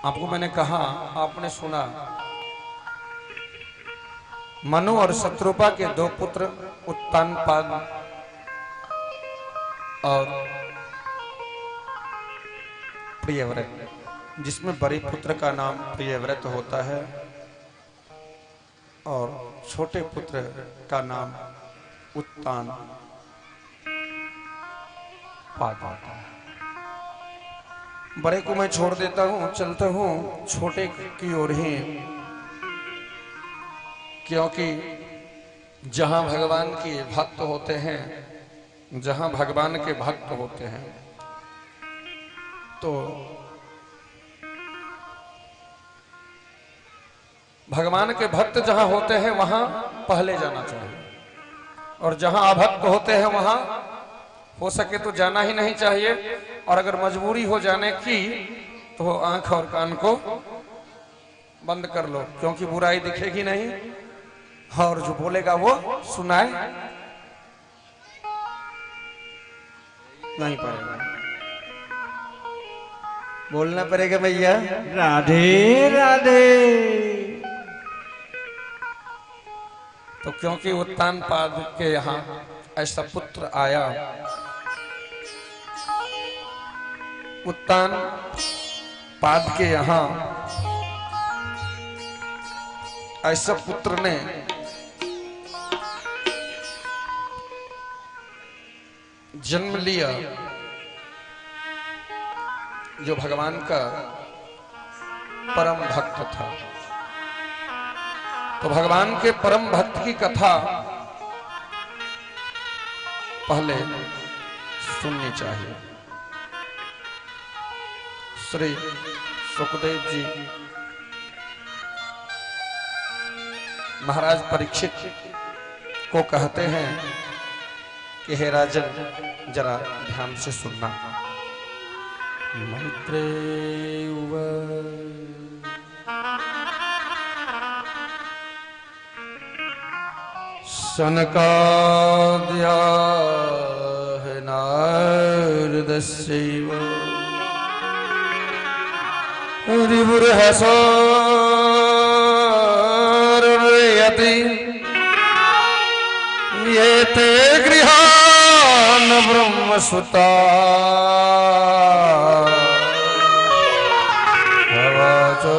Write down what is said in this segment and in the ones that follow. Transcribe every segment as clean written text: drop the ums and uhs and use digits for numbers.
आपको मैंने कहा, आपने सुना, मनु और शत्रुपा के दो पुत्र उत्तानपाद और प्रियव्रत, जिसमें बड़े पुत्र का नाम प्रियव्रत होता है और छोटे पुत्र का नाम उत्तान पाद होता है। बड़े को मैं छोड़ देता हूं, चलता हूं छोटे की ओर ही, क्योंकि जहां भगवान के भक्त होते हैं, जहां भगवान के भक्त होते हैं, तो भगवान के भक्त जहां होते हैं वहां पहले जाना चाहिए, और जहां अभक्त होते हैं वहां हो सके तो जाना ही नहीं चाहिए। और अगर मजबूरी हो जाने की तो आंख और कान को बंद कर लो, क्योंकि बुराई दिखेगी नहीं और जो बोलेगा वो सुनाए नहीं पड़ेगा। बोलना पड़ेगा भैया, राधे राधे। तो क्योंकि उत्तानपाद के यहाँ ऐसा पुत्र आया, उत्तानपाद के यहाँ ऐसा पुत्र ने जन्म लिया जो भगवान का परम भक्त था। तो भगवान के परम भक्त की कथा पहले सुननी चाहिए। श्री सुखदेव जी महाराज परीक्षित को कहते हैं कि हे राजन, जरा ध्यान से सुनना। मैत्रेय सनकाद्या नारदस्यैव रिपुरहसोर्यति ये ते गृहान् ब्रह्मसुता भवाचो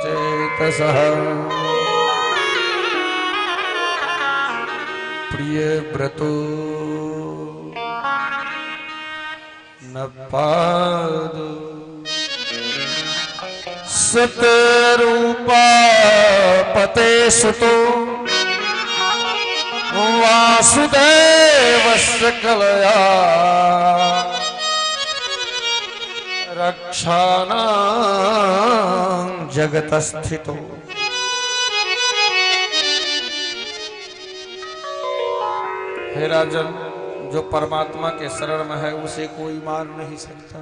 चेतसः प्रियव्रतो न पादो सतरूपा पते सुतो वासुदेवस्य कलया रक्षाणां जगतस्थितो। हे राजन, जो परमात्मा के शरण में है उसे कोई मार नहीं सकता।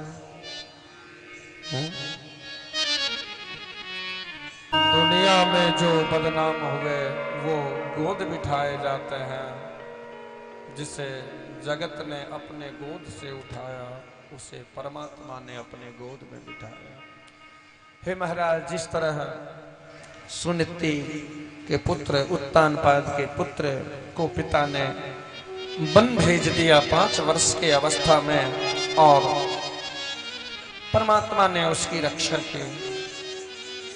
दुनिया में जो बदनाम हुए वो गोद बिठाए जाते हैं, जिसे जगत ने अपने गोद से उठाया उसे परमात्मा ने अपने गोद में बिठाया। हे महाराज, जिस तरह सुनीति के पुत्र उत्तानपाद के पुत्र को पिता ने वन भेज दिया 5 वर्ष के अवस्था में, और परमात्मा ने उसकी रक्षा की,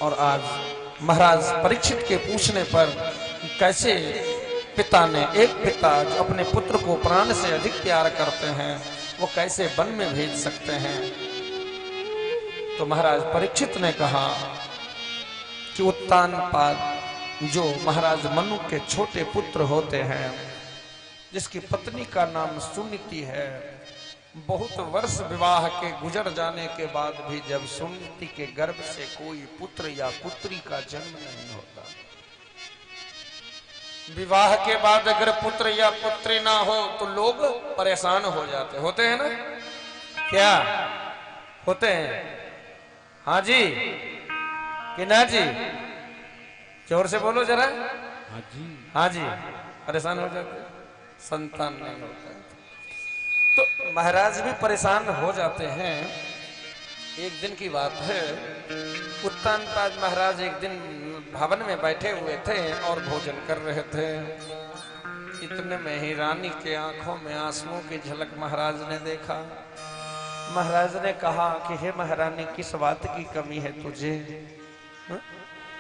और आज महाराज परीक्षित के पूछने पर कैसे पिता ने, एक पिता जो अपने पुत्र को प्राण से अधिक प्यार करते हैं, वो कैसे वन में भेज सकते हैं। तो महाराज परीक्षित ने कहा कि उत्तानपाद जो महाराज मनु के छोटे पुत्र होते हैं, जिसकी पत्नी का नाम सुनीति है, बहुत वर्ष विवाह के गुजर जाने के बाद भी जब सुनीति के गर्भ से कोई पुत्र या पुत्री का जन्म नहीं होता, विवाह के बाद अगर पुत्र या पुत्री ना हो तो लोग परेशान हो जाते, होते हैं ना? क्या होते हैं? हाँ जी कि ना जी? जोर से बोलो जरा। हाँ जी, हाँ जी। परेशान हो जाते, संतान नहीं होता है। तो महाराज भी परेशान हो जाते हैं। एक दिन की बात है, उत्तानपाद महाराज एक दिन भवन में बैठे हुए थे और भोजन कर रहे थे। इतने में ही रानी के आंखों में आंसुओं की झलक महाराज ने देखा। महाराज ने कहा कि हे महारानी, किस बात की कमी है तुझे?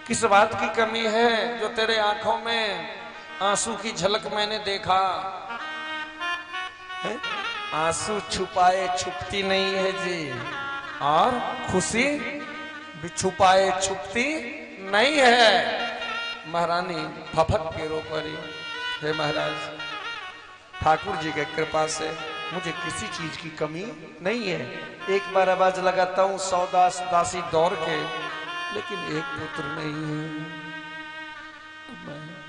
किस बात की कमी है जो तेरे आंखों में आंसू की झलक मैंने देखा? आंसू छुपाए छुपती नहीं है जी, और खुशी भी छुपाए छुपती नहीं है। महारानी फफक के रो पड़ी। हे महाराज, ठाकुर जी के कृपा से मुझे किसी चीज की कमी नहीं है। एक बार आवाज लगाता हूँ 100 दासी दौड़ के, लेकिन एक पुत्र नहीं है।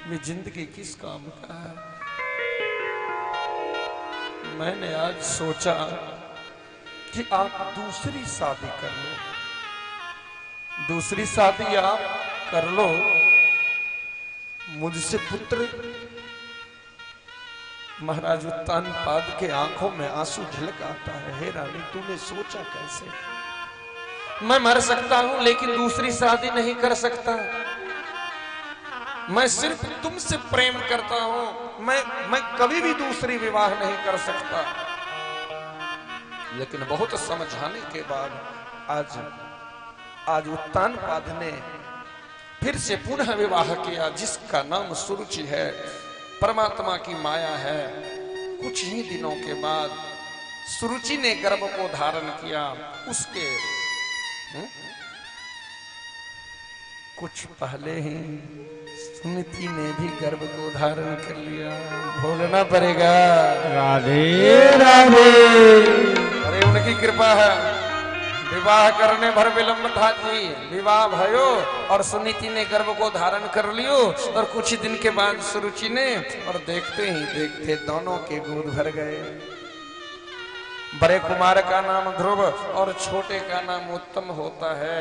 मैं जिंदगी किस काम का है? मैंने आज सोचा कि आप दूसरी शादी कर लो, दूसरी शादी आप कर लो, मुझसे पुत्र। महाराज उत्तानपाद के आंखों में आंसू झलक आता है। हे रानी, तूने सोचा कैसे? मैं मर सकता हूं लेकिन दूसरी शादी नहीं कर सकता। मैं सिर्फ तुमसे प्रेम करता हूं। मैं कभी भी दूसरी विवाह नहीं कर सकता। लेकिन बहुत समझाने के बाद आज उत्तानपाद ने फिर से पुनः विवाह किया, जिसका नाम सुरुचि है, परमात्मा की माया है। कुछ ही दिनों के बाद सुरुचि ने गर्भ को धारण किया। उसके कुछ पहले ही सुनीति ने भी गर्भ को धारण कर लिया। भोगना पड़ेगा। राधे राधे। अरे उनकी कृपा है। विवाह करने भर विलंब था जी, विवाह भयो और सुनीति ने गर्भ को धारण कर लियो। और कुछ ही दिन के बाद सुरुचि ने, और देखते ही देखते दोनों के गोद भर गए। बड़े कुमार का नाम ध्रुव और छोटे का नाम उत्तम होता है।